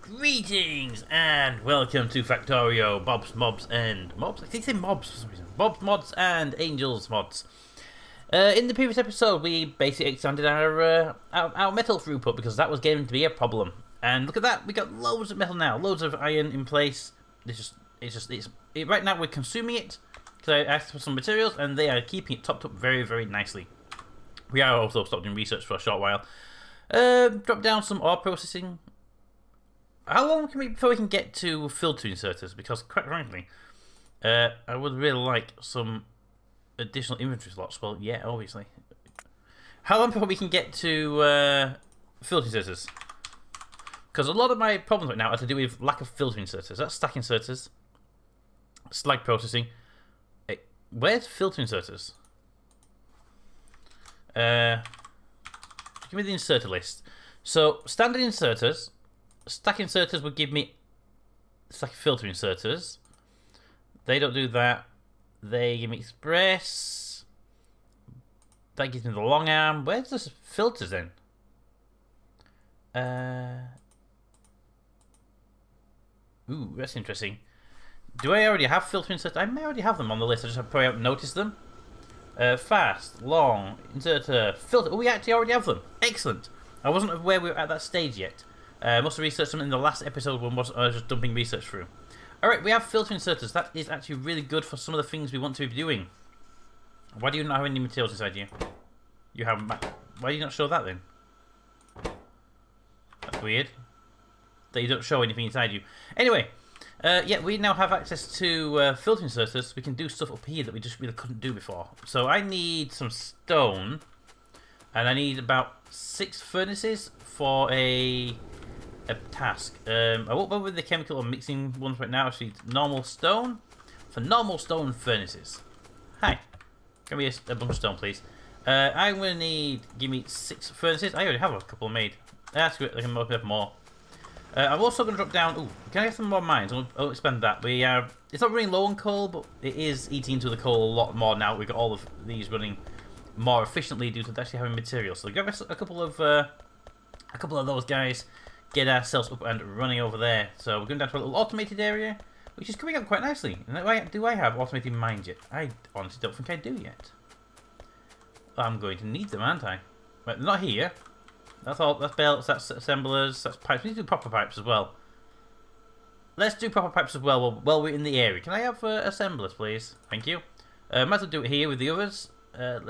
Greetings and welcome to Factorio, Bobs, Mobs and Mobs? I think they say Mobs for some reason. Bobs, Mods and Angels Mods. In the previous episode we basically extended our metal throughput because that was getting to be a problem. And look at that, we got loads of metal now, loads of iron in place. Right now we're consuming it because I asked for some materials and they are keeping it topped up very, very nicely. We are also stopped doing research for a short while. Drop down some ore processing. How long can we before we can get to filter inserters? Because quite frankly, I would really like some additional inventory slots. Well, yeah, obviously. How long before we can get to filter inserters? Because a lot of my problems right now are to do with lack of filter inserters. That's stack inserters, slag processing. Hey, where's filter inserters? Give me the inserter list. So standard inserters. Stack inserters would give me stack filter inserters. They don't do that. They give me express. That gives me the long arm. Where's the filters then? Ooh, that's interesting. Do I already have filter inserters? I may already have them on the list. I just have probably haven't noticed them. Fast, long, inserter, filter. Oh, we actually already have them. Excellent. I wasn't aware we were at that stage yet. Must have researched them in the last episode when I was just dumping research through. Alright, we have filter inserters. That is actually really good for some of the things we want to be doing. Why do you not have any materials inside you? You have. Why do you not show that then? That's weird. That you don't show anything inside you. Anyway, yeah, we now have access to filter inserters. We can do stuff up here that we just really couldn't do before. So I need some stone. And I need about 6 furnaces for a task. I won't bother with the chemical or mixing ones right now. Actually, normal stone for normal stone furnaces. Hi, give me a bunch of stone, please. I'm gonna need. Give me 6 furnaces. I already have a couple made. That's good. I can open up more. I'm also gonna drop down. Ooh, can I have some more mines? I'll expand that. We it's not running low on coal, but it is eating into the coal a lot more now. We've got all of these running more efficiently due to actually having materials. So grab us a couple of those guys. Get ourselves up and running over there. So we're going down to a little automated area, which is coming up quite nicely. And do I have automated mines yet? I honestly don't think I do yet. I'm going to need them, aren't I? But not here. That's all. That's belts. That's assemblers. That's pipes. We need to do proper pipes as well. Let's do proper pipes as well while we're in the area. Can I have assemblers, please? Thank you. Might as well do it here with the others. And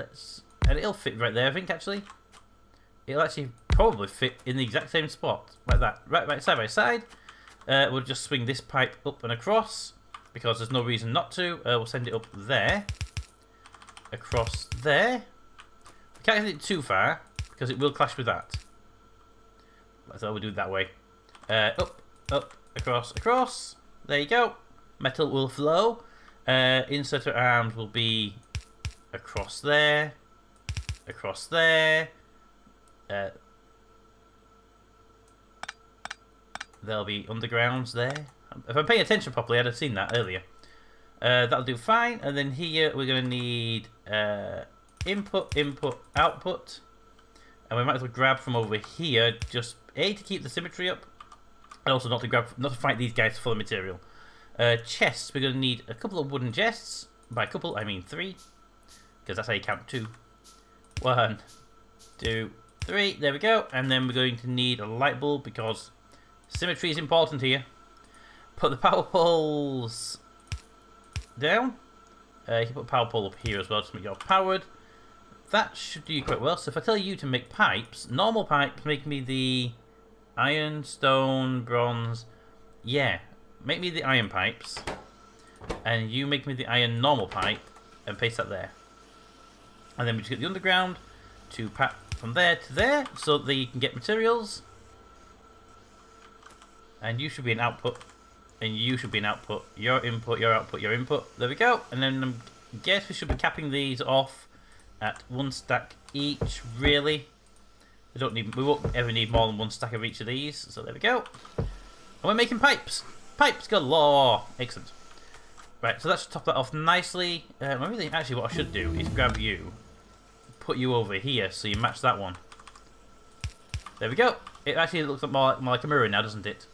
it'll fit right there. I think actually, it'll actually probably fit in the exact same spot like that, right side by side. We'll just swing this pipe up and across because there's no reason not to. We'll send it up there, across there. We can't send it too far because it will clash with that. So we'll do it that way. Up, across, across. There you go. Metal will flow. Inserter arms will be across there, across there. There'll be undergrounds there. If I'm paying attention properly, I'd have seen that earlier. That'll do fine. And then here we're going to need input, input, output. And we might as well grab from over here, just A, to keep the symmetry up, and also not to fight these guys for the material. Chests, we're going to need a couple of wooden chests. By couple, I mean 3. Because that's how you count 2. 1, 2, 3. There we go. And then we're going to need a light bulb because symmetry is important here. Put the power poles down. You can put a power pole up here as well to make it all powered. That should do you quite well. So if I tell you to make pipes, normal pipes, make me the iron, stone, bronze. Yeah, make me the iron pipes. And you make me the iron normal pipe and paste that there. And then we just get the underground to pat from there to there so that you can get materials. And you should be an output. And you should be an output. Your input, your output, your input. There we go. And then I guess we should be capping these off at 1 stack each, really. We won't ever need more than 1 stack of each of these. So there we go. And we're making pipes. Pipes galore. Excellent. Right, so let's top that off nicely. Actually, what I should do is grab you, put you over here so you match that one. There we go. It actually looks more like a mirror now, doesn't it?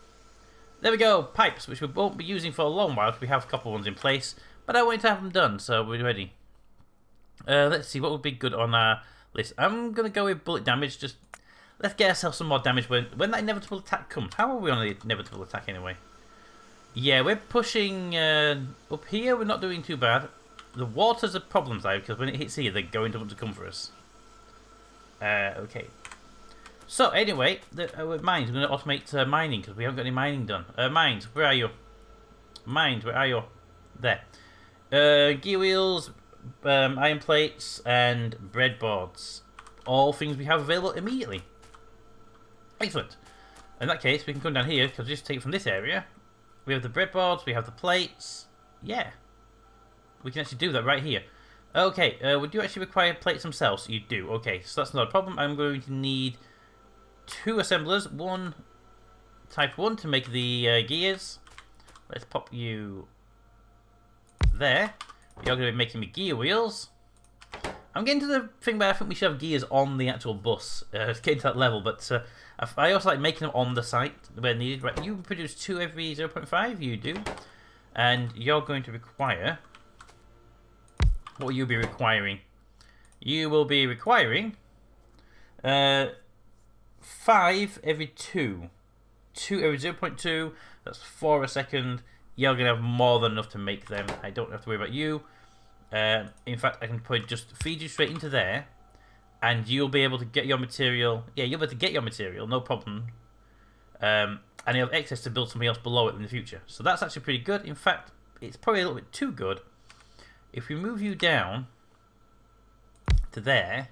There we go, pipes, which we won't be using for a long while because we have a couple ones in place. But I wanted to have them done, so we're ready. Let's see, what would be good on our list. I'm going to go with bullet damage. Just let's get ourselves some more damage when that inevitable attack comes. How are we on the inevitable attack anyway? Yeah, we're pushing up here. We're not doing too bad. The water's a problem though, because when it hits here, they're going to want to come for us. Okay. So anyway, with mines, we're going to automate mining because we haven't got any mining done. Mines, where are you? Mines, where are you? There. Gear wheels, iron plates, and breadboards. All things we have available immediately. Excellent. In that case, we can come down here because we just take it from this area. We have the breadboards, we have the plates. Yeah. We can actually do that right here. Okay, would you actually require plates themselves? You do. Okay, so that's not a problem. I'm going to need 2 assemblers. One type 1 to make the gears. Let's pop you there. You're going to be making me gear wheels. I'm getting to the thing where I think we should have gears on the actual bus. It's getting to that level, but I also like making them on the site where needed. Right, you produce 2 every 0.5. You do. And you're going to require... What will you be requiring? You will be requiring 5 every 2. 2 every 0.2. That's 4 a second. You're going to have more than enough to make them. I don't have to worry about you. In fact, I can probably just feed you straight into there. And you'll be able to get your material. Yeah, you'll be able to get your material, no problem. And you'll have access to build something else below it in the future. So that's actually pretty good. In fact, it's probably a little bit too good. If we move you down to there,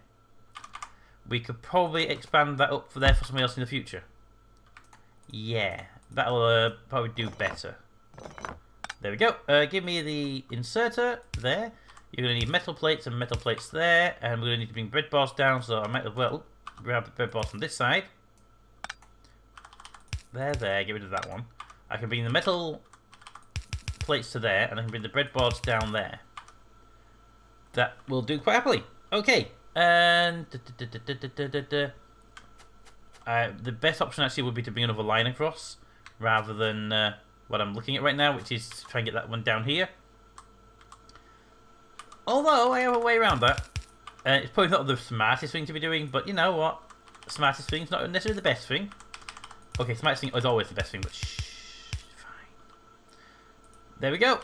we could probably expand that up for there for something else in the future. Yeah, that'll probably do better. There we go. Give me the inserter there. You're going to need metal plates and metal plates there. And we're going to need to bring bread bars down, so I might as well grab the bread bars from this side. There, get rid of that one. I can bring the metal plates to there, and I can bring the bread boards down there. That will do quite happily. Okay, and the best option actually would be to bring another line across, rather than what I'm looking at right now, which is to try and get that one down here. Although I have a way around that. It's probably not the smartest thing to be doing, but you know what? The smartest thing is not necessarily the best thing. Okay, smartest thing is always the best thing, but shh, fine. There we go.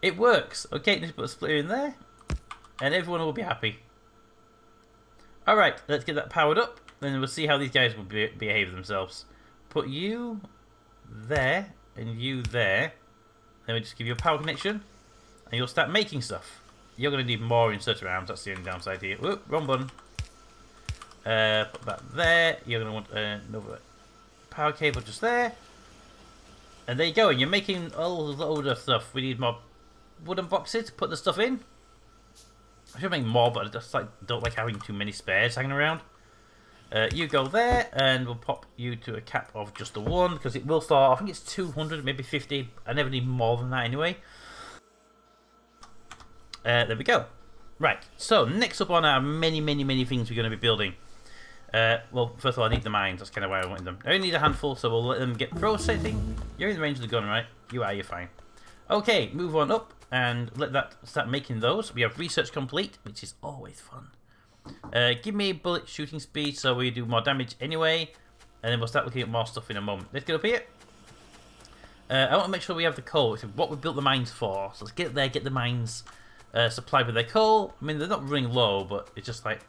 It works. Okay, just put a splitter in there, and everyone will be happy. Alright, let's get that powered up, then we'll see how these guys will behave themselves. Put you there, and you there. Then we just give you a power connection, and you'll start making stuff. You're going to need more inserter arms, that's the only downside here. Whoop, wrong button. Put that there. You're going to want another power cable just there. And there you go, and you're making a load of stuff. We need more wooden boxes to put the stuff in. I should make more, but I just don't like having too many spares hanging around. You go there, and we'll pop you to a cap of just the 1, because it will start, I think it's 200, maybe 50. I never need more than that anyway. There we go. Right, so next up on our many things we're going to be building. Well, first of all, I need the mines. That's kind of why I wanted them. I only need a handful, so we'll let them get processing. You're in the range of the gun, right? You are, you're fine. Okay, move on up and let that start making those. We have research complete, which is always fun. Give me bullet shooting speed so we do more damage anyway. And then we'll start looking at more stuff in a moment. Let's get up here. I want to make sure we have the coal, which is what we built the mines for. So let's get there, get the mines supplied with their coal. I mean, they're not running low, but it's just like...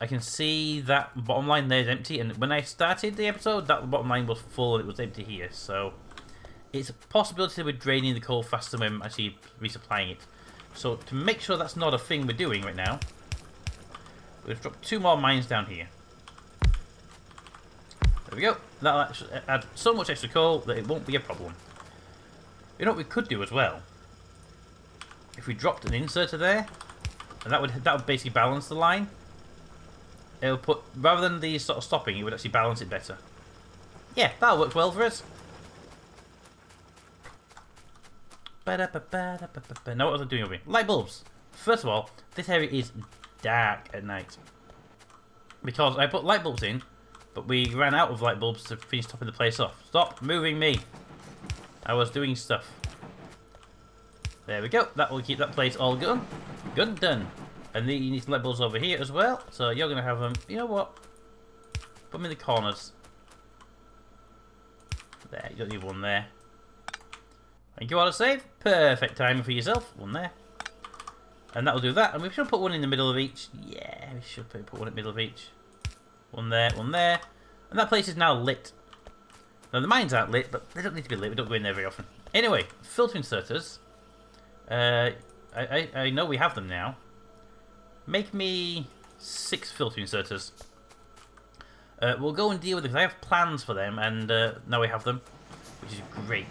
I can see that bottom line there is empty, and when I started the episode, that bottom line was full and it was empty here, so it's a possibility that we're draining the coal faster when we're actually resupplying it. So to make sure that's not a thing we're doing right now, we're going to drop 2 more mines down here. There we go. That'll actually add so much extra coal that it won't be a problem. You know what we could do as well? If we dropped an inserter there, and that would basically balance the line. It would put, rather than the sort of stopping, it would actually balance it better. Yeah, that'll work well for us. Now what was I doing over here? Light bulbs. First of all, this area is dark at night. Because I put light bulbs in But we ran out of light bulbs to finish topping the place off. Stop moving me. I was doing stuff. There we go. That will keep that place all good. Good and done. And then you need some light bulbs over here as well. So you're going to have them. You know what? Put them in the corners. There. You don't need one there. Thank you, autosave. Perfect timing for yourself. One there. And that will do that. And we should put one in the middle of each. Yeah, we should put one in the middle of each. One there, one there. And that place is now lit. Now, the mines aren't lit, but they don't need to be lit. We don't go in there very often. Anyway, filter inserters. I know we have them now. Make me 6 filter inserters. We'll go and deal with it, because I have plans for them, and now we have them, which is great.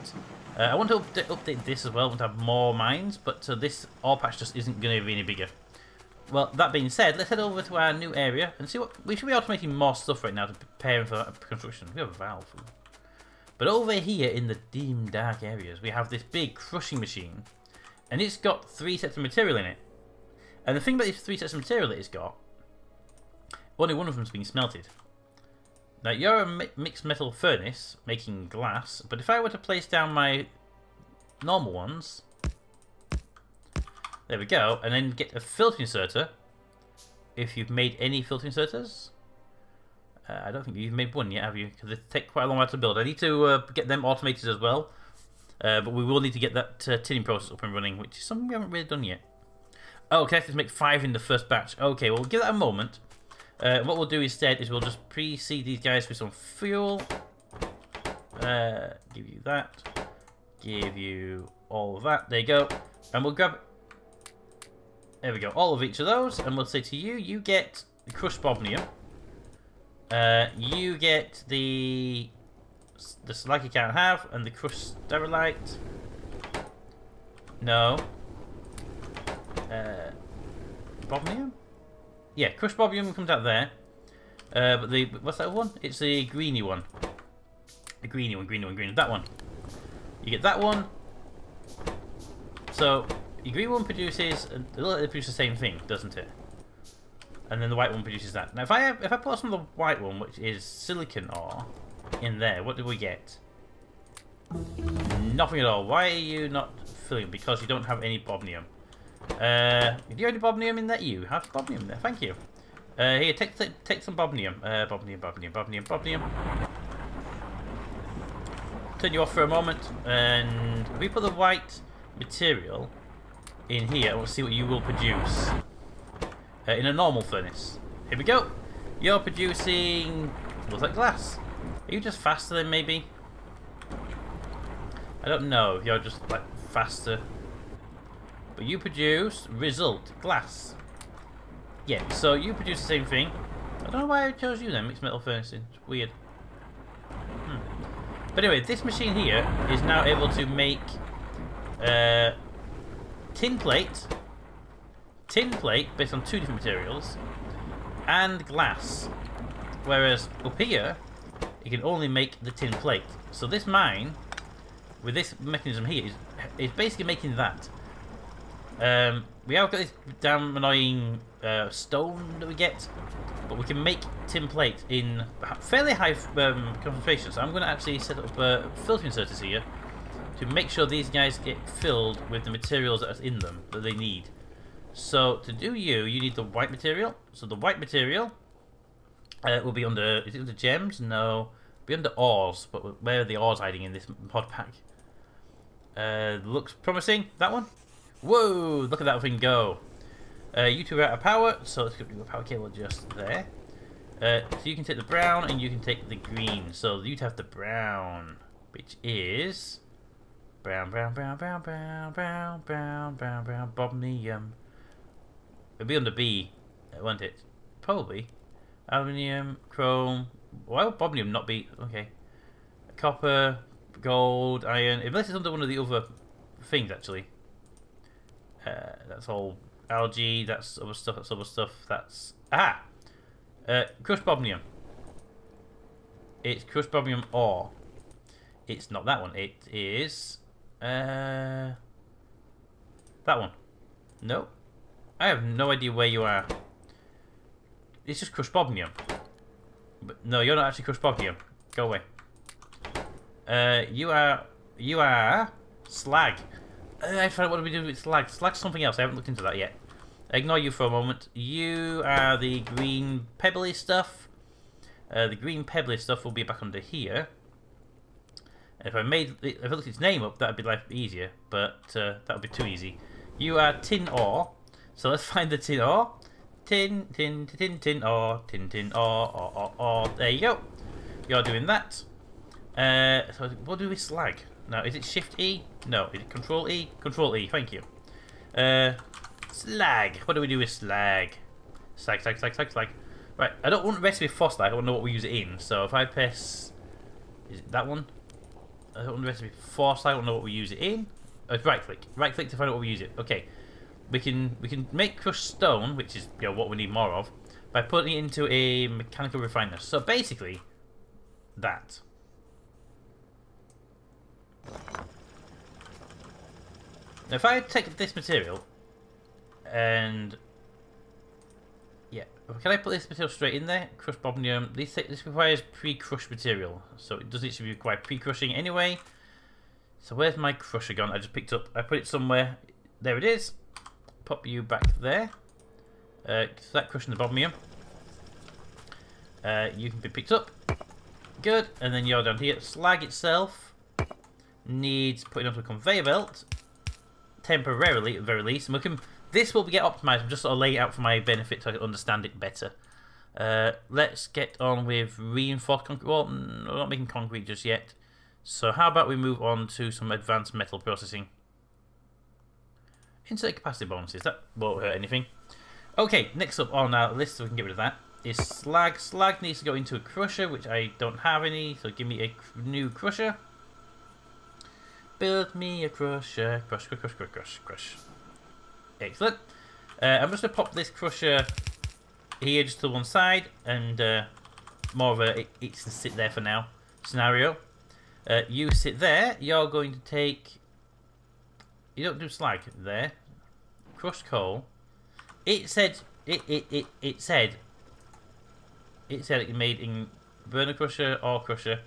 I want to update this as well. I want to have more mines, but this ore patch just isn't going to be any bigger. Well, that being said, let's head over to our new area and see what... We should be automating more stuff right now to prepare for construction. We have a valve. But over here in the dim, dark areas, we have this big crushing machine. And it's got 3 sets of material in it. And the thing about these 3 sets of material that it's got, only one of them's been smelted. Now, you're a mixed metal furnace making glass, but if I were to place down my normal ones, there we go, and then get a filter inserter, if you've made any filter inserters, I don't think you've made one yet, have you? Because they take quite a long while to build. I need to get them automated as well, but we will need to get that tinning process up and running, which is something we haven't really done yet. Oh, okay, I have to make 5 in the first batch. Okay, well, we'll give that a moment. What we'll do instead is we'll just pre-seed these guys with some fuel. Give you that. Give you all of that. There you go. And we'll grab... There we go. All of each of those. And we'll say to you, you get the crushed bobnium. You get the slag you can't have. And the crushed sterilite. No. Bobnium? Yeah, crushed bobnium comes out there. But the... What's that one? It's the greeny one. The greeny one, greeny one, greeny one. That one. You get that one. So, your green one produces... It produces the same thing, doesn't it? And then the white one produces that. Now, if I put some of the white one, which is silicon ore, in there, what do we get? Nothing at all. Why are you not filling? Because you don't have any bobnium. Do you have any bobnium in there? You have bobnium there. Thank you. Here, take some bobnium. Bobnium. Turn you off for a moment, and if we put the white material in here, and we'll see what you will produce in a normal furnace. Here we go. You're producing... looks like glass. Are you just faster than maybe? I don't know. You're just like faster. But you produce result glass. Yeah, so you produce the same thing. I don't know why I chose you then, mixed metal furnace. It's weird. But anyway, this machine here is now able to make tin plate based on 2 different materials, and glass. Whereas up here, you can only make the tin plate. So this mine, with this mechanism here, is basically making that. We have got this damn annoying stone that we get, but we can make tin plate in fairly high concentrations. So I'm going to actually set up filter inserters here to make sure these guys get filled with the materials that are in them that they need. So to do you need the white material. So the white material will be under... Is it under gems? No. It'll be under ores. But where are the ores hiding in this pod pack? Looks promising. That one? Whoa! Look at that thing go. You two are out of power, so let's do a power cable just there. So you can take the brown and you can take the green. So you'd have the brown, which is brown, bobnium. It'll be under B, won't it? Probably. Aluminium, chrome. Why would bobnium not be? Okay. Copper, gold, iron. Unless it's under one of the other things, actually. That's all algae. That's other stuff. That's other stuff. That's crushed bobnium. It's crushed bobnium ore. It's not that one. It is that one. No, I have no idea where you are. It's just crushed bobnium. But no, you're not actually crushed boggium. Go away. You are slag. I found out what do we do with slag. Slag's something else. I haven't looked into that yet. Ignore you for a moment. You are the green pebbly stuff. The green pebbly stuff will be back under here. If I looked its name up, that'd be life easier. But that would be too easy. You are tin ore. So let's find the tin ore. Tin ore, tin ore. There you go. You're doing that. So what do we slag? Now, is it Shift E? No, is it Control E? Control E, thank you. Slag. What do we do with slag? Slag. Right, I don't want recipe for slag, I want to know what we use it in. So if I press... Is it that one? I don't want the recipe for slag, I want to know what we use it in. Right click. Right click to find out what we use it. Okay. We can make crushed stone, which is what we need more of, by putting it into a mechanical refiner. So basically, that. Now if I take this material and can I put this material straight in there? Crushed bobnium. This requires pre-crushed material, so it doesn't actually require pre-crushing anyway. So where's my crusher gone? I just picked up. I put it somewhere. There it is. Pop you back there. So that crushing the bobnium. You can be picked up. Good. And then you're down here. Slag itself needs putting onto a conveyor belt temporarily, at the very least. And this will get optimized. I'm just sort of laying it out for my benefit so I can understand it better. Let's get on with reinforced concrete. Well, we're not making concrete just yet. So how about we move on to some advanced metal processing. Insert capacity bonuses. That won't hurt anything. Okay, next up on our list, so we can get rid of that, is slag. Slag needs to go into a crusher, which I don't have any, so give me a new crusher. Build me a crusher. Crush. Excellent. I'm just going to pop this crusher here just to one side, and more of a it's to sit there for now scenario. You sit there. You're going to take... You don't do slag there. Crushed coal. It said it said it made in burner crusher or crusher.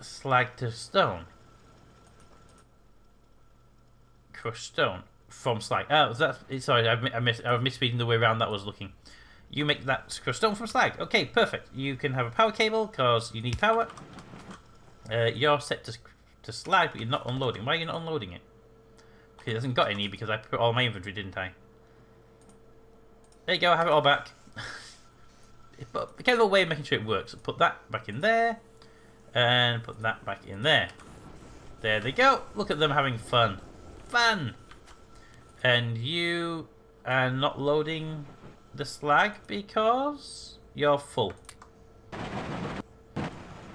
Slag to stone. Crushed stone from slag. Oh, that's sorry. I was misreading the way around that was looking. You make that crushed stone from slag. Okay, perfect. You can have a power cable because you need power. You're set to slag, but you're not unloading. Why are you not unloading it? Because it hasn't got any because I put all my inventory, didn't I? There you go. I have it all back. But kind of a way of making sure it works. So put that back in there, and put that back in there. There they go. Look at them having fun. Fun. And you are not loading the slag because you're full.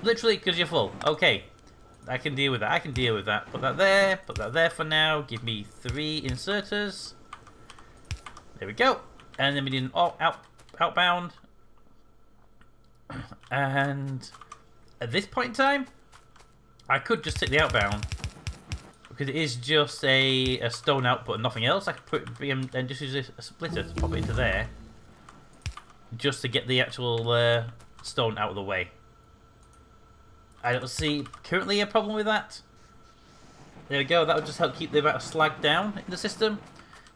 Literally because you're full. Okay. I can deal with that. I can deal with that. Put that there. Put that there for now. Give me 3 inserters. There we go. And then we need an outbound. And at this point in time, I could just take the outbound because it is just a stone output and nothing else. I could put and just use a splitter to pop it into there, just to get the actual stone out of the way. I don't see currently a problem with that. There we go. That would just help keep the amount of slag down in the system.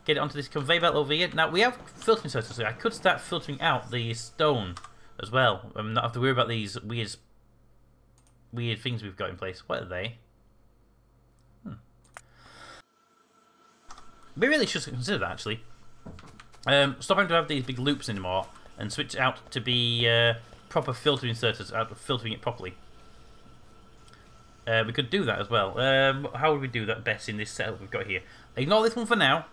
Get it onto this conveyor belt over here. Now we have filtering systems, so I could start filtering out the stone as well. I'm not have to worry about these weird things we've got in place. What are they? We really should consider that actually. Stop having to have these big loops anymore and switch out to be proper filter inserters, out of filtering it properly. We could do that as well. How would we do that best in this setup we've got here? Ignore this one for now.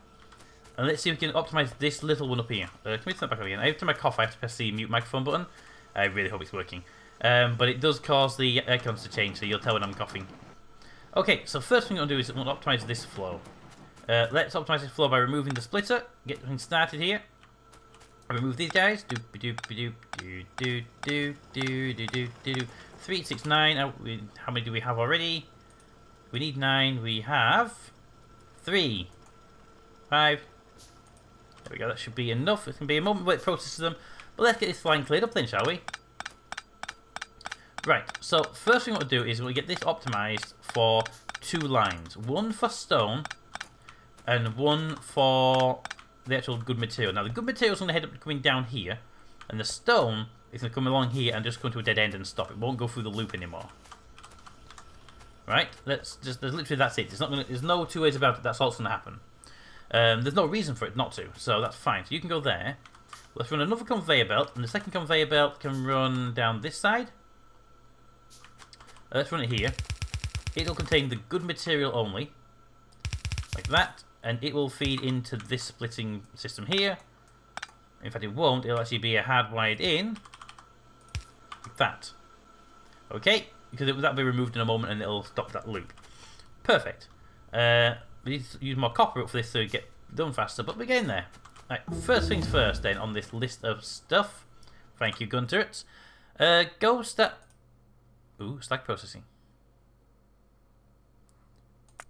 And let's see if we can optimize this little one up here. Can we turn that back up again? Every time I cough, I have to press the mute microphone button. I really hope it's working. But it does cause the icons to change, so you'll tell when I'm coughing. Okay, so first thing I'm going to do is I'm going to optimize this flow. Let's optimize this flow by removing the splitter. Get things started here. Remove these guys. 3, 6, 9. How many do we have already? We need 9. We have 3, 5. There we go. That should be enough. It can be a moment where it processes them. But let's get this line cleared up then, shall we? Right, so first thing we want to do is we'll get this optimized for 2 lines. One for stone and one for the actual good material. Now the good material is going to head up coming down here, and the stone is going to come along here and just go into a dead end and stop. It won't go through the loop anymore. Right? There's literally that's it. There's no 2 ways about it. That's all that's going to happen. There's no reason for it not to, so that's fine. So you can go there. Let's run another conveyor belt, and the second conveyor belt can run down this side. Let's run it here. It'll contain the good material only, like that, and it will feed into this splitting system here. In fact, it won't. It'll actually be hardwired in, like that. Okay, because that'll be removed in a moment, and it'll stop that loop. Perfect. We need to use more copper for this to get done faster, but we're getting there. Right, first things first, then, on this list of stuff. Thank you, gun turrets. Go start. Ooh, stack processing.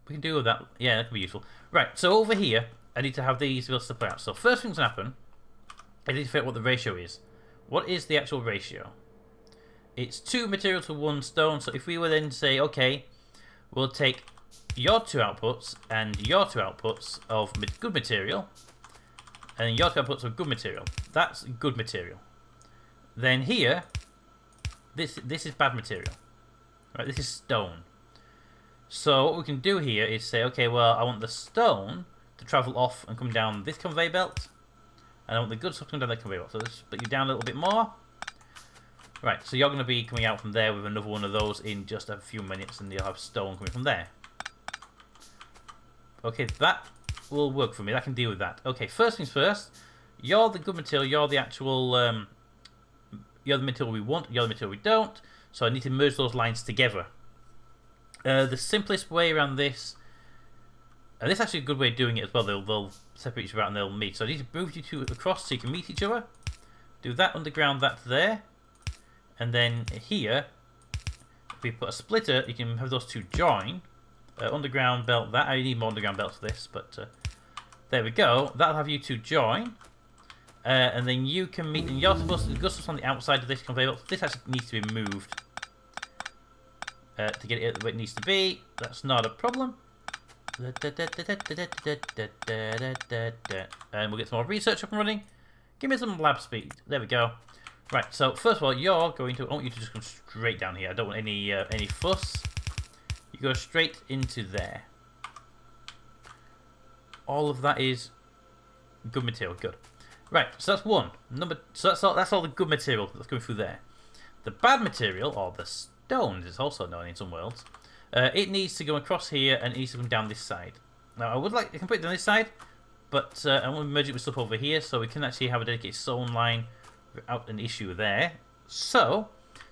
We can do with that. Yeah, that could be useful. Right, so over here, I need to have these bills to play out. So first thing's going to happen, I need to figure out what the ratio is. What is the actual ratio? It's 2 material to 1 stone. So if we were then to say, okay, we'll take your 2 outputs and your 2 outputs of good material, and your 2 outputs of good material. That's good material. Then here, this is bad material. Right, this is stone. So what we can do here is say, okay, well, I want the stone to travel off and come down this conveyor belt, and I want the good stuff to come down that conveyor belt. So let's split you down a little bit more. Right, so you're going to be coming out from there with another one of those in just a few minutes, and you'll have stone coming from there. Okay, that will work for me. I can deal with that. Okay, first things first. You're the good material. You're the actual. You're the material we want. You're the material we don't. So I need to merge those lines together. The simplest way around this, and this is actually a good way of doing it as well. They'll separate each other out and they'll meet. So I need to move you two across so you can meet each other. Do that underground. That there, and then here, if we put a splitter, you can have those 2 join. Underground belt that. I need more underground belts for this, but there we go. That'll have you 2 join, and then you can meet. And you're supposed to go on the outside of this conveyor belt. This actually needs to be moved to get it where it needs to be. That's not a problem. And we'll get some more research up and running. Give me some lab speed. There we go. Right. So first of all, you're going to. I want you to just come straight down here. I don't want any fuss. You go straight into there. All of that is good material. Good. Right, so that's one. So that's all the good material that's coming through there. The bad material, or the stones, it's also known in some worlds. It needs to go across here and it needs to come down this side. Now, I can put it down this side, but I want to merge it with stuff over here so we can actually have a dedicated stone line without an issue there. So,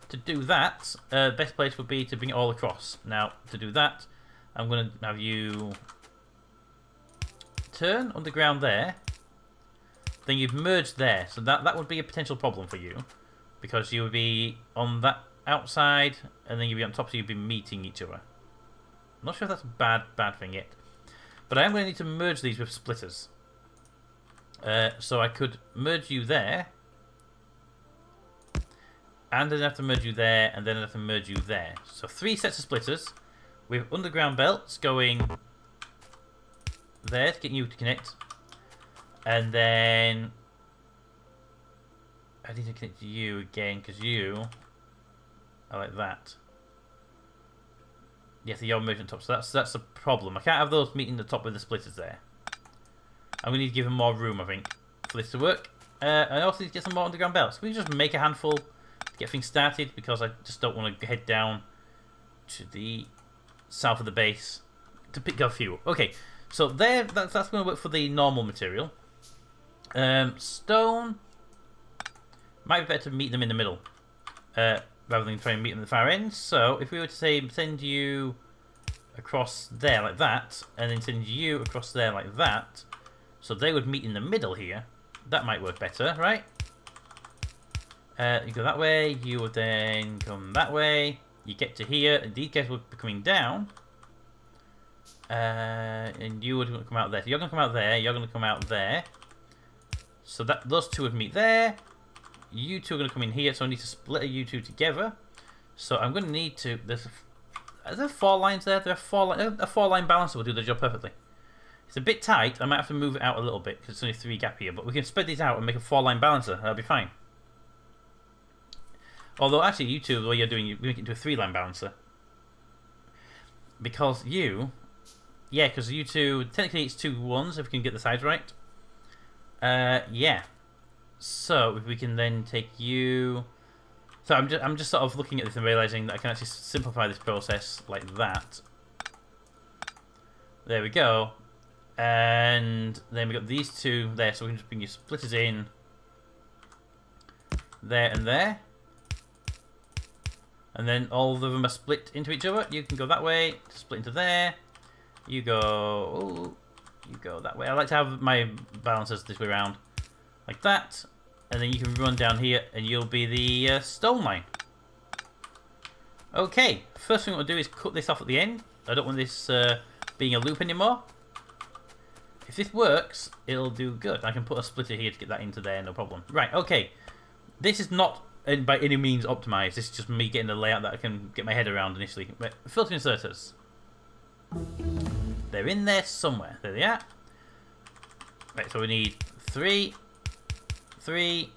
to do that, best place would be to bring it all across. Now, to do that, I'm going to have you turn underground there. Then you've merged there. So that would be a potential problem for you, because you would be on that outside, and then you'd be on top, so you'd be meeting each other. I'm not sure if that's a bad thing yet. But I am going to need to merge these with splitters. So I could merge you there, and then I have to merge you there, and then I have to merge you there. So 3 sets of splitters with underground belts going there to get you to connect. And then I need to connect to you again, because you are like that. Yes, you're merging top, so that's a problem. I can't have those meeting the top with the splitters there. I'm going to need to give them more room, I think, for this to work. And I also need to get some more underground belts. We can just make a handful to get things started, because I just don't want to head down to the south of the base to pick up fuel. Okay, so there, that's going to work for the normal material. Stone might be better to meet them in the middle, rather than try and meet them at the far end. So if we were to say send you across there like that, and then send you across there like that, so they would meet in the middle here, that might work better, right? You go that way, you would then come that way, you get to here, and these guys would be coming down, and you would come out there. So you're going to come out there, you're going to come out there. So that those two would meet there. you two are going to come in here, so I need to split you two together. So I'm going to need to... Are there 4 lines there? There are 4 a 4-line balancer will do the job perfectly. It's a bit tight. I might have to move it out a little bit because it's only 3 gap here. But we can spread these out and make a 4-line balancer. That'll be fine. Although actually you two, the way you're doing, you make it into a 3-line balancer. Because you... Yeah, because you two... Technically it's 2 1s if we can get the sides right. Yeah. So if we can then take you... So I'm just sort of looking at this and realizing that I can actually simplify this process like that. There we go. And then we got these 2 there, so we can just bring your splitters in there and there. And then all of them are split into each other. You can go that way, split into there. You go that way. I like to have my balancers this way around, like that. And then you can run down here and you'll be the stone line. Okay, first thing we'll do is cut this off at the end. I don't want this being a loop anymore. If this works, it'll do good. I can put a splitter here to get that into there, no problem. Right, okay. This is not by any means optimized. This is just me getting the layout that I can get my head around initially. Right, filter inserters. They're in there somewhere. There they are. Right, so we need 3, 3,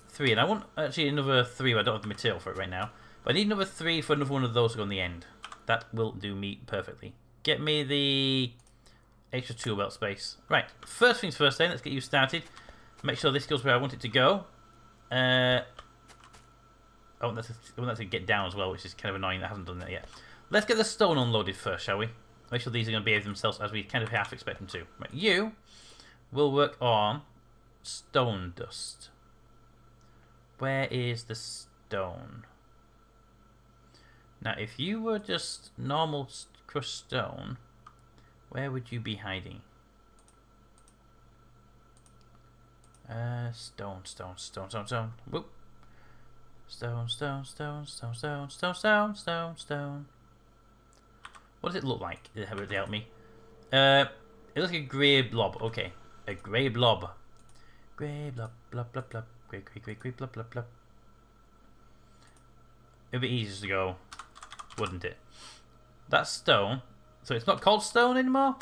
3, and I want actually another 3, but I don't have the material for it right now. But I need another 3 for another one of those to go on the end. That will do me perfectly. Get me the extra tool belt space. Right, first things first then, let's get you started. Make sure this goes where I want it to go. I want that to get down as well, which is kind of annoying that I haven't done that yet. Let's get the stone unloaded first, shall we? Make sure these are going to behave themselves as we kind of half expect them to. Right, you will work on stone dust. Where is the stone? Now, if you were just normal crushed stone, where would you be hiding? Stone. Whoop. Stone. What does it look like? Would it help me? It looks like a grey blob. Okay, a grey blob. Grey blob, blob, blob, blob. Grey, blob, blob, blob. It'd be easier to go, wouldn't it? That's stone. So it's not called stone anymore?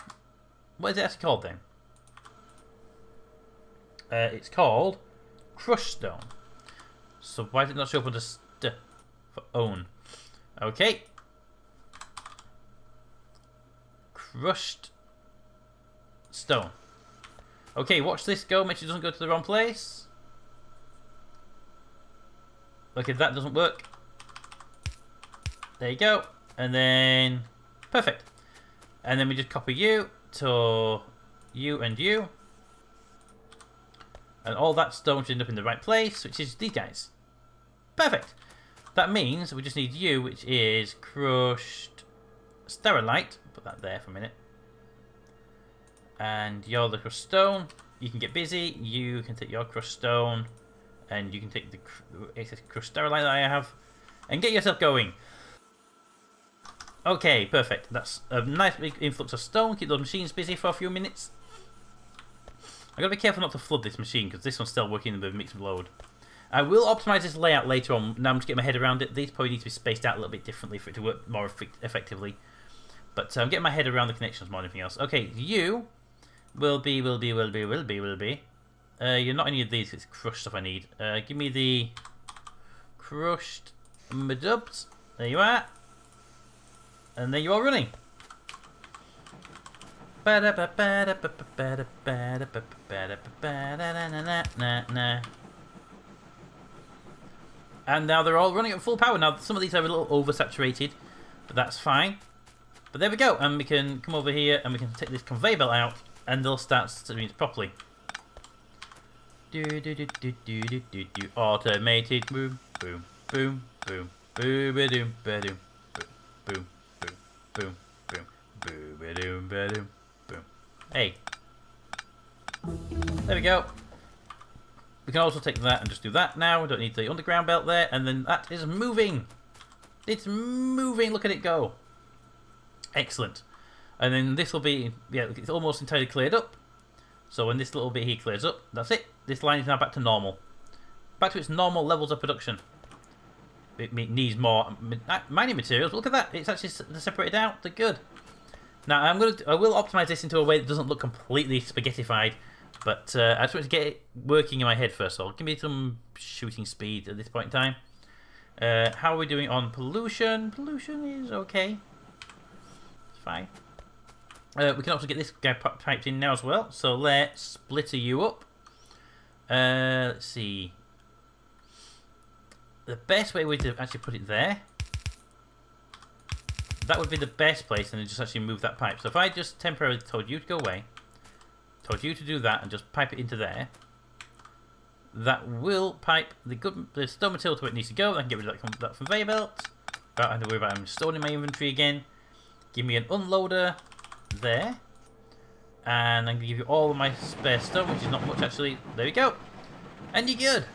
What is it actually called then? It's called crushed stone. So why did it not show up under st for own? Okay. Crushed stone. Okay, watch this go. Make sure it doesn't go to the wrong place. Okay, that doesn't work. There you go. And then... Perfect. And then we just copy you to you and you. And all that stone should end up in the right place, which is these guys. Perfect. That means we just need you, which is crushed sterilite. Put that there for a minute. And you're the crushed stone. You can get busy. You can take your crushed stone. And you can take the excess crushed sterilite that I have. And get yourself going. Okay, perfect. That's a nice big influx of stone. Keep those machines busy for a few minutes. I've got to be careful not to flood this machine because this one's still working with mixed load. I will optimise this layout later on. Now I'm just getting my head around it. These probably need to be spaced out a little bit differently for it to work more effectively. But I'm getting my head around the connections more than anything else. Okay, you will be. You're not any of these. It's crushed stuff I need. Give me the crushed madubs. There you are. And there you are running. And now they're all running at full power. Now some of these are a little oversaturated, but that's fine. But there we go, and we can come over here and we can take this conveyor belt out, and they'll start doing it properly. Automated boom, boom, boom, boom, boom, boom, boom, boom, boom, boom, boom, boom. Hey. There we go. We can also take that and just do that now. We don't need the underground belt there. And then that is moving. It's moving. Look at it go. Excellent. And then this will be, yeah, it's almost entirely cleared up. So when this little bit here clears up, that's it. This line is now back to normal. back to its normal levels of production. It needs more mining materials. Look at that. It's actually separated out. They're good. Now I will optimize this into a way that doesn't look completely spaghettified, but I just want to get it working in my head first of all. Give me some shooting speed at this point in time. How are we doing on pollution? Pollution is okay. It's fine. We can also get this guy typed in now as well. So let's splitter you up. Let's see. The best way would to actually put it there. That would be the best place, and then just actually move that pipe. So if I just temporarily told you to go away, told you to do that, and just pipe it into there, that will pipe the stone material to where it needs to go. I can get rid of that conveyor belt. Don't have to worry about having stone in my inventory again. Give me an unloader there, and I'm going to give you all of my spare stone, which is not much actually. There we go. And you're good.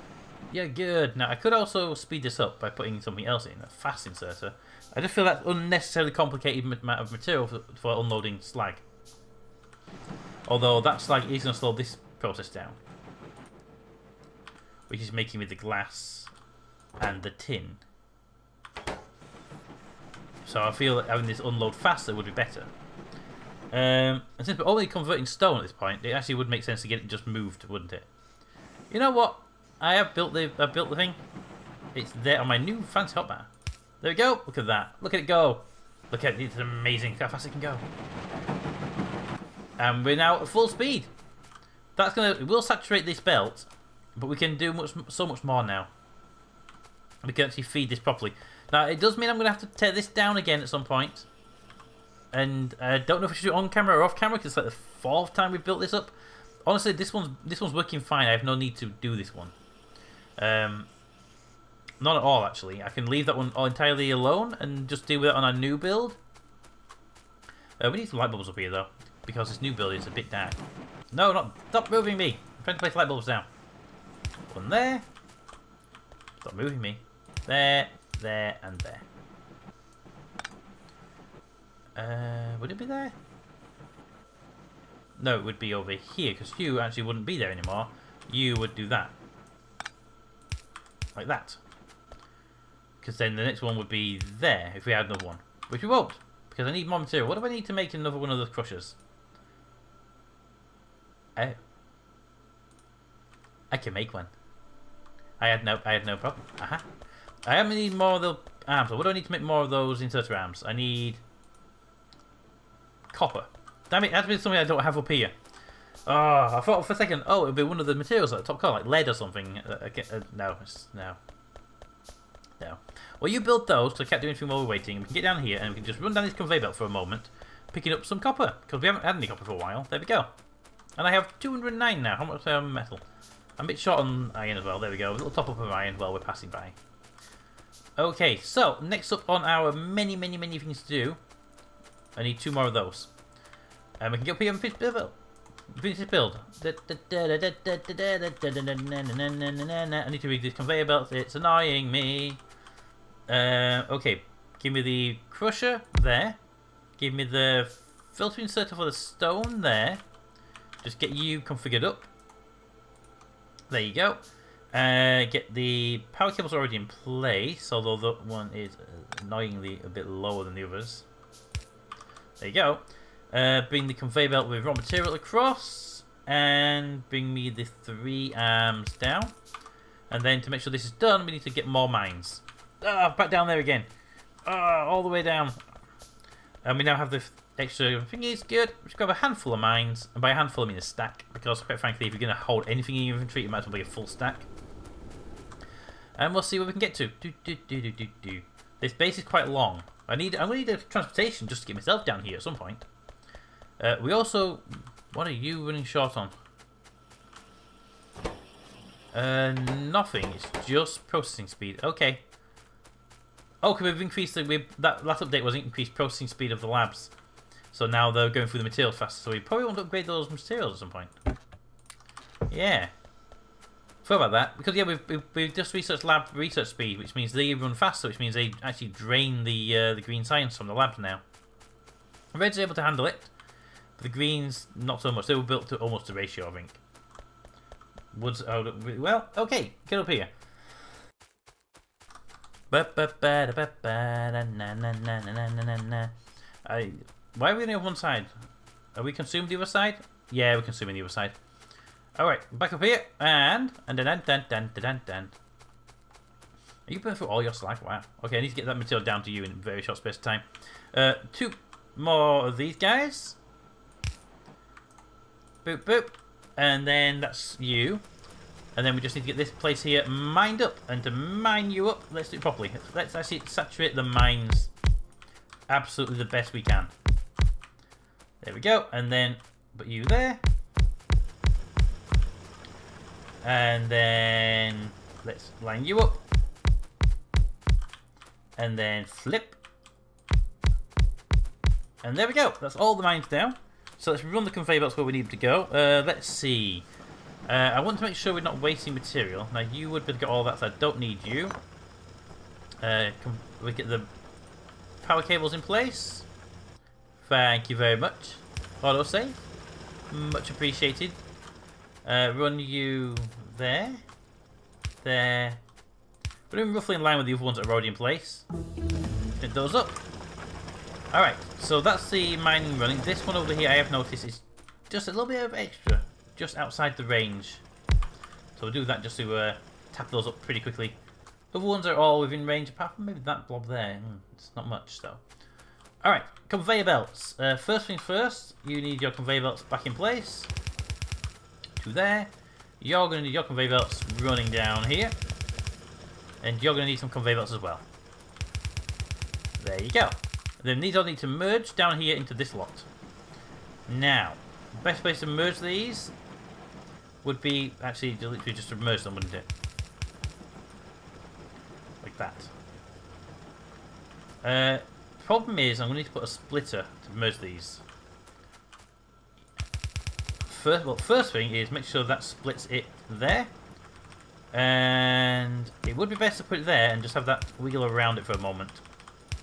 You're good. Now I could also speed this up by putting something else in, a fast inserter. I just feel that's unnecessarily complicated amount of material for unloading slag. Although that slag is going to slow this process down, which is making me the glass and the tin. So I feel that having this unload faster would be better. And since we're only converting stone at this point, it actually would make sense to get it just moved, wouldn't it? You know what? I built the thing. It's there on my new fancy hotbar. There we go. Look at that. Look at it go. Look at it. It's amazing how fast it can go. And we're now at full speed. It will saturate this belt, but we can do so much more now. We can actually feed this properly. Now it does mean I'm going to have to tear this down again at some point. And I don't know if I should do it on camera or off camera, because it's like the 4th time we've built this up. Honestly, this one's working fine. I have no need to do this one. Not at all, actually. I can leave that one entirely alone and just deal with it on our new build. We need some light bulbs up here, though, because this new build is a bit dark. No, stop moving me. I'm trying to place light bulbs down. One there. Stop moving me. There, there, and there. Would it be there? No, it would be over here, because you actually wouldn't be there anymore. You would do that. Like that. Because then the next one would be there, if we had another one. Which we won't, because I need more material. What do I need to make another one of those crushers? I can make one. I had no problem. I need more of the arms. What do I need to make more of those inserter arms? I need copper. Damn it, that's something I don't have up here. Oh, I thought for a second, it would be one of the materials at the top corner, like lead or something. No. Well, you build those, because I can't do anything while we're waiting. We can get down here and we can just run down this conveyor belt for a moment, picking up some copper, because we haven't had any copper for a while. There we go. And I have 209 now. How much metal? I'm a bit short on iron as well. There we go. A little top up of iron while we're passing by. Okay, so next up on our many things to do, I need 2 more of those. And we can get up here and finish this build. I need to read this conveyor belt. It's annoying me. Okay, give me the crusher there. Give me the filter inserter for the stone there. Just get you configured up. There you go. Get the power cables already in place, although that one is annoyingly a bit lower than the others. There you go. Bring the conveyor belt with raw material across, and bring me the 3 arms down. And then to make sure this is done, we need to get more mines. Back down there again. All the way down. And we now have the extra thingies. Good. We should grab a handful of mines, and by a handful I mean a stack, because quite frankly, if you're going to hold anything in your inventory, it might as well be a full stack. And we'll see what we can get to. This base is quite long. I'm going to need a transportation just to get myself down here at some point. We also... What are you running short on? Nothing. It's just processing speed. Okay. Okay, we've increased that last update was increased processing speed of the labs. So now they're going through the materials faster. So we probably want to upgrade those materials at some point. Yeah. Sorry about that. Because yeah, we've just researched lab research speed, which means they run faster, which means they actually drain the green science from the labs now. The reds are able to handle it. But the greens, not so much. They were built to almost a ratio, I think. Woods, well, okay, get up here. Why are we only on one side? Are we consuming the other side? Yeah, we're consuming the other side. Alright, back up here, and dun. Are you burning through all your slag? Wow. Okay, I need to get that material down to you in a very short space of time. 2 more of these guys. Boop, boop. And then that's you. And then we just need to get this place here mined up. And to mine you up, let's do it properly. Let's actually saturate the mines absolutely the best we can. There we go. And then put you there. And then let's line you up. And then flip. And there we go. That's all the mines down. So let's run the conveyor belts where we need to go. Let's see. I want to make sure we're not wasting material. Now you would be able to get all that, so I don't need you. We get the power cables in place. Thank you very much. Autosave. Much appreciated. Run you there. There. We're doing roughly in line with the other ones that are already in place. Fit those up. Alright, so that's the mining running. This one over here I have noticed is just a little bit of extra. Just outside the range. So we'll do that just to tap those up pretty quickly. The other ones are all within range, apart from maybe that blob there. It's not much though. Alright, conveyor belts. First things first, you need your conveyor belts back in place. To there. You're going to need your conveyor belts running down here. And you're going to need some conveyor belts as well. There you go. Then these all need to merge down here into this lot. Now, the best place to merge these would be actually literally just to merge them, wouldn't it? Like that. Problem is, I'm going to need to put a splitter to merge these. First thing is make sure that splits it there. And it would be best to put it there and just have that wiggle around it for a moment.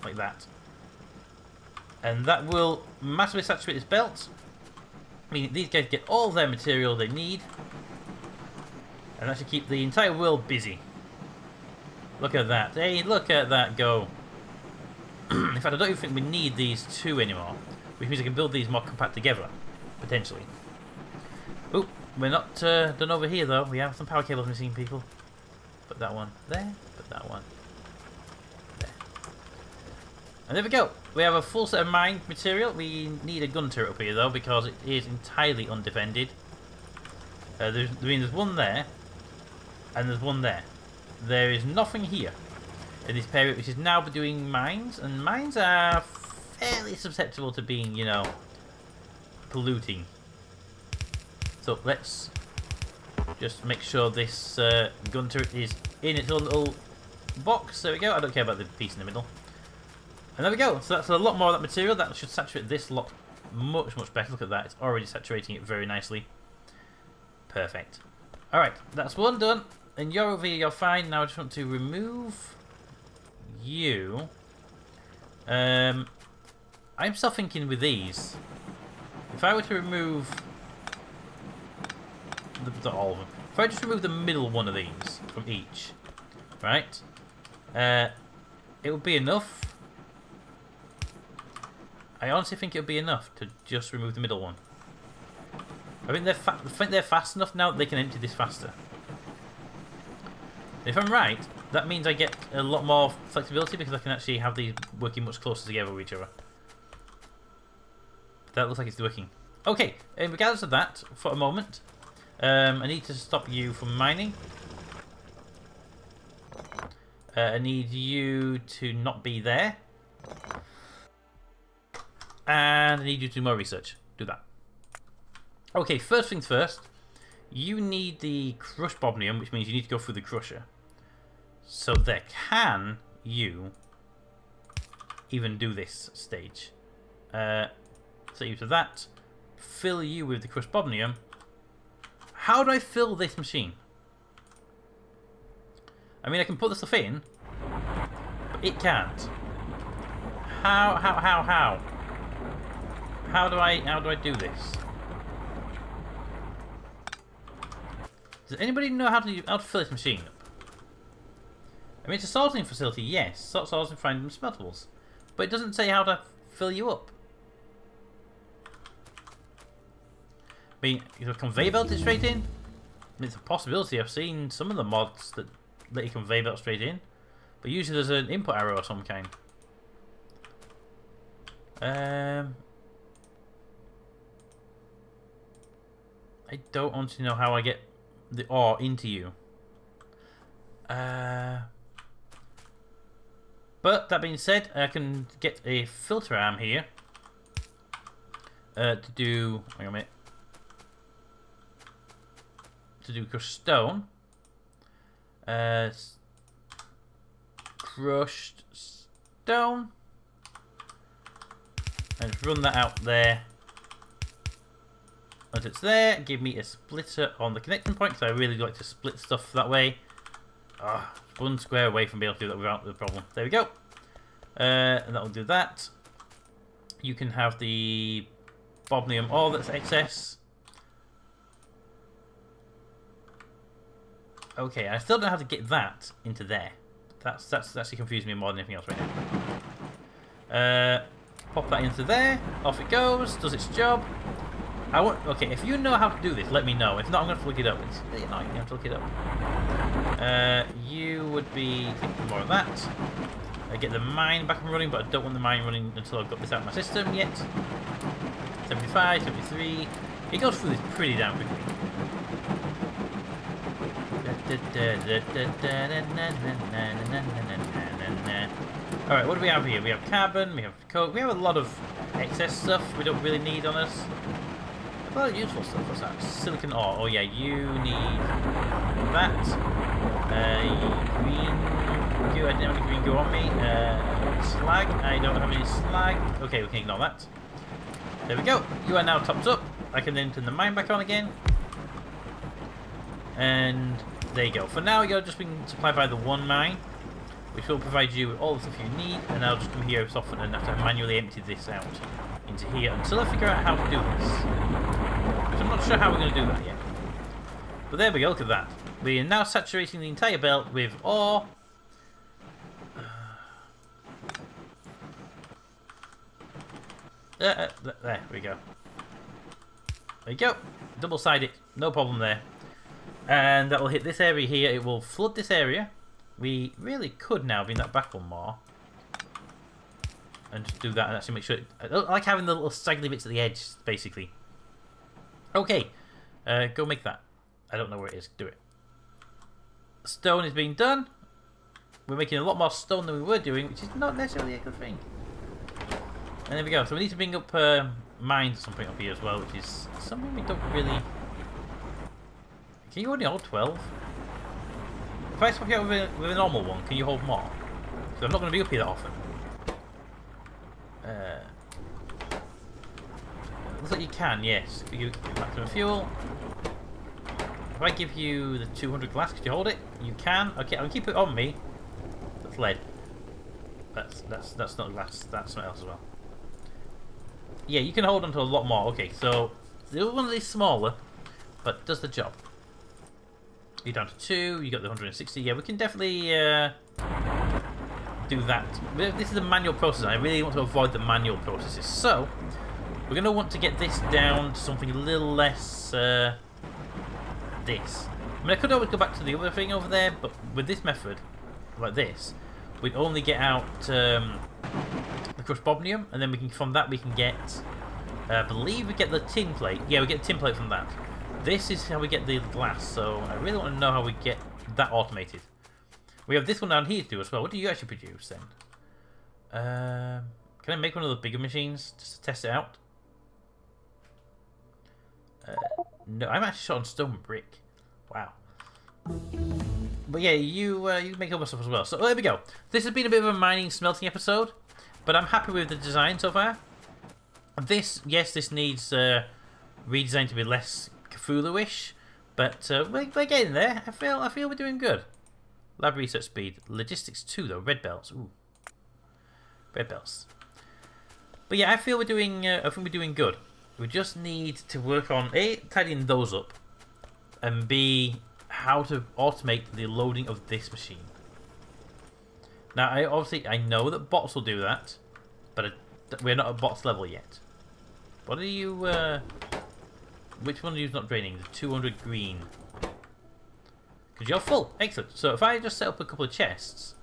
Like that. And that will massively saturate this belt. I mean, these guys get all their material they need. And that should keep the entire world busy. Look at that. Hey, look at that go. In fact, I don't even think we need these 2 anymore. Which means I can build these more compact together. Potentially. Oh, we're not done over here though. We have some power cables missing, people. Put that one there. Put that one there. And there we go. We have a full set of mined material. We need a gun turret up here though, because it is entirely undefended. There's one there, and there's one there. There is nothing here in this period, which is now doing mines, and mines are fairly susceptible to being, you know, polluting. So let's just make sure this gun turret is in its own little box. There we go. I don't care about the piece in the middle. And there we go. So that's a lot more of that material. That should saturate this lot much, much better. Look at that. It's already saturating it very nicely. Perfect. Alright, that's one done. And you're over here, you're fine. Now I just want to remove you. I'm still thinking with these. If I were to remove all of them. If I just remove the middle one of these from each, right? It would be enough. I honestly think it would be enough to just remove the middle one. I think they're fast enough now that they can empty this faster. If I'm right, that means I get a lot more flexibility because I can actually have these working much closer together with each other. That looks like it's working. Okay, in regards to that, for a moment, I need to stop you from mining. I need you to not be there. And I need you to do more research. Do that. Okay, first things first. You need the crushed bobnium, which means you need to go through the crusher. So there can you even do this stage. Set you to that. Fill you with the crushed bobnium. How do I fill this machine? I mean, I can put the stuff in, but it can't. How? How do I do this? Does anybody know how to fill this machine up? I mean, it's a sorting facility, yes. Sorts and find them smeltables. But it doesn't say how to fill you up. I mean, is a conveyor belt it straight in? I mean, it's a possibility. I've seen some of the mods that let you conveyor belt straight in. But usually there's an input arrow of some kind. I don't want to know how I get the ore into you. But that being said, I can get a filter arm here to do. Hang on a minute. To do crushed stone. Crushed stone. And just run that out there. Once it's there, give me a splitter on the connection point, because I really like to split stuff that way. One square away from being able to do that without the problem. There we go. And that'll do that. You can have the bobnium ore that's excess. Okay, I still don't know how to get that into there. That's actually confusing me more than anything else right now. Pop that into there. Off it goes. Does its job. Okay, if you know how to do this, let me know. If not, I'm going to have to look it up. It's really annoying. You have to look it up. You would be taking more of that. I get the mine back and running, but I don't want the mine running until I've got this out of my system yet. 75, 73. It goes through this pretty damn quickly. Alright, what do we have here? We have carbon, we have coke, we have a lot of excess stuff we don't really need on us. A lot of useful stuff. What's that? Silicon ore. Oh yeah, you need that. Green goo. I didn't have any green goo on me. Slag. I don't have any slag. Okay, we can ignore that. There we go. You are now topped up. I can then turn the mine back on again. And there you go. For now, you're just being supplied by the one mine, which will provide you with all the stuff you need. And I'll just come here as often and have to manually empty this out into here until I figure out how to do this. Because I'm not sure how we're going to do that yet. But there we go, look at that. We are now saturating the entire belt with ore. There we go. There you go. Double-sided, no problem there. And that will hit this area here. It will flood this area. We really could now bring that back one more. And just do that and actually make sure... I like having the little straggly bits at the edge, basically. Okay. Go make that. I don't know where it is. Do it. Stone is being done. We're making a lot more stone than we were doing, which is not necessarily a good thing. And there we go. So we need to bring up mines at some point up here as well, which is something we don't really... Can you only hold 12? If I swap you out with a normal one, can you hold more? Because I'm not going to be up here that often. Looks like you can, yes. Give you maximum fuel. If I give you the 200 glass, could you hold it? You can. Okay, I'll keep it on me. That's lead. That's not glass. That's something else as well. Yeah, you can hold on to a lot more. Okay, so the other one is smaller, but does the job. You're down to 2. You got the 160. Yeah, we can definitely do that. This is a manual process. I really want to avoid the manual processes. So we're going to want to get this down to something a little less. This. I mean, I could always go back to the other thing over there, but with this method, like this, we'd only get out the crushed bobnium, and then we can from that we can get. I believe we get the tin plate. Yeah, we get tin plate from that. This is how we get the glass, so I really want to know how we get that automated. We have this one down here too as well. What do you actually produce then? Can I make one of the bigger machines just to test it out? No, I'm actually short on stone brick. Wow. But yeah, you make other stuff as well. So there we go. This has been a bit of a mining smelting episode, but I'm happy with the design so far. This, yes, this needs redesign to be less Cthulhu-ish, but we're getting there. I feel we're doing good. Lab research speed, logistics 2 though. Red belts. Ooh, red belts. But yeah, I feel we're doing. I think we're doing good. We just need to work on A, tidying those up, and B, how to automate the loading of this machine. Now, I know that bots will do that, but we're not at bots level yet. What are you? Which one are you not draining? The 200 green. Because you're full. Excellent. So if I just set up a couple of chests,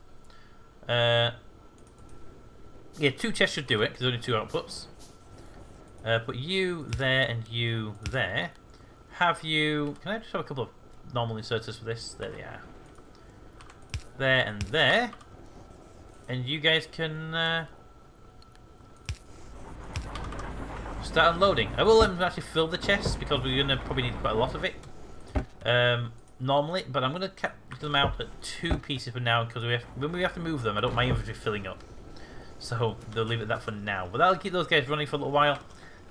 yeah, 2 chests should do it because there's only 2 outputs. Put you there and you there. Have you? Can I just have a couple of normal inserters for this? There they are. There and there. And you guys can start unloading. I will let them actually fill the chests because we're going to probably need quite a lot of it normally. But I'm going to cap them out at 2 pieces for now because when we have to move them, I don't mind my inventory filling up. So they'll leave it at that for now. But that'll keep those guys running for a little while.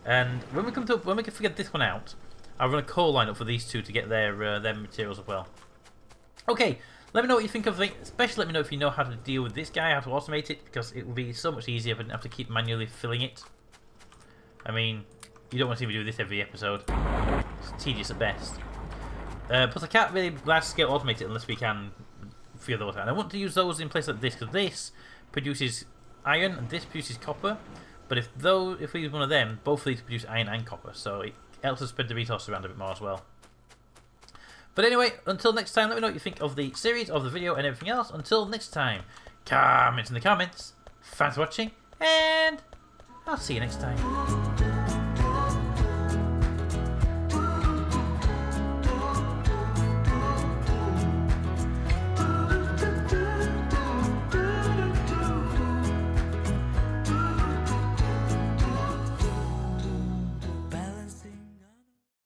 And when we can figure this one out, I'll run a coal line up for these 2 to get their materials as well. Okay. Let me know what you think of it, especially let me know if you know how to deal with this guy, how to automate it, because it would be so much easier if I didn't have to keep manually filling it. I mean, you don't want to see me do this every episode. It's tedious at best. Plus I can't really large scale automate it unless we can figure those out. And I want to use those in place like this, because this produces iron and this produces copper. But if we use one of them, both of these produce iron and copper, so it helps us spread the resources around a bit more as well. But anyway, until next time, let me know what you think of the series, of the video, and everything else. Until next time, comment in the comments. Thanks for watching, and I'll see you next time.